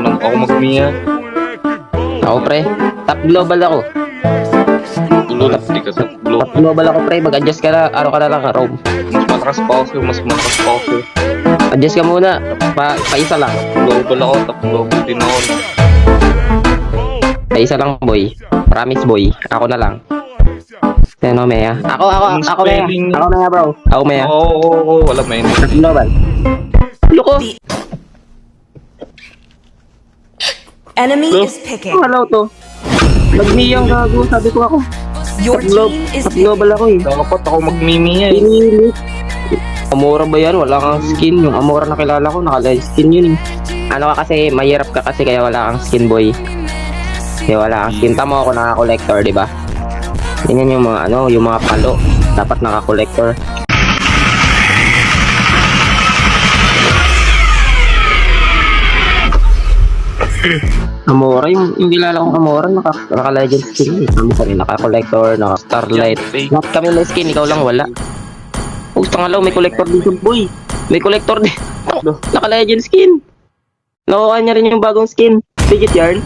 ako mag-Mia. Ako pre, top global ako. Lol, di ka sa globe. Top global ako pre, mag-adjust ka na, ka na lang, Rome. Mas malakas pa ako sa'yo, mas malakas pa ako sa'yo. Adjust ka muna, pa-isa lang. Global ako, top global din ako. Pa-isa lang boy, promise boy, ako na lang. Ano, Mea? Ako, Mea. Ako, Mea, bro. Ako, Mea. Oo, wala may Top global. Loko! Enemy Bro, is picking. Hello to. Mag-Mia ang gago, sabi ko ako. Your team is Top picking. global ako eh. Dapat ako mag-Mia eh. Pinilit. Amora ba yan? Wala kang skin. Yung Amora na kilala ko, naka-live skin yun eh. Ano ka kasi, mahirap ka kasi kaya wala kang skin boy. Kaya wala kang skin. Tama ako naka-collector, di ba? Yan yung mga ano, yung mga palo. Dapat naka-collector. Amora, yung kilala kong Amora, naka-legend skin eh. Tama ko rin, naka-collector, naka-starlight. Lahat kami may skin, ikaw lang wala. Gusto nga lang, may collector din siya, boy. May collector din. Naka-legend skin. Nakuha niya rin yung bagong skin. Fidget yarn.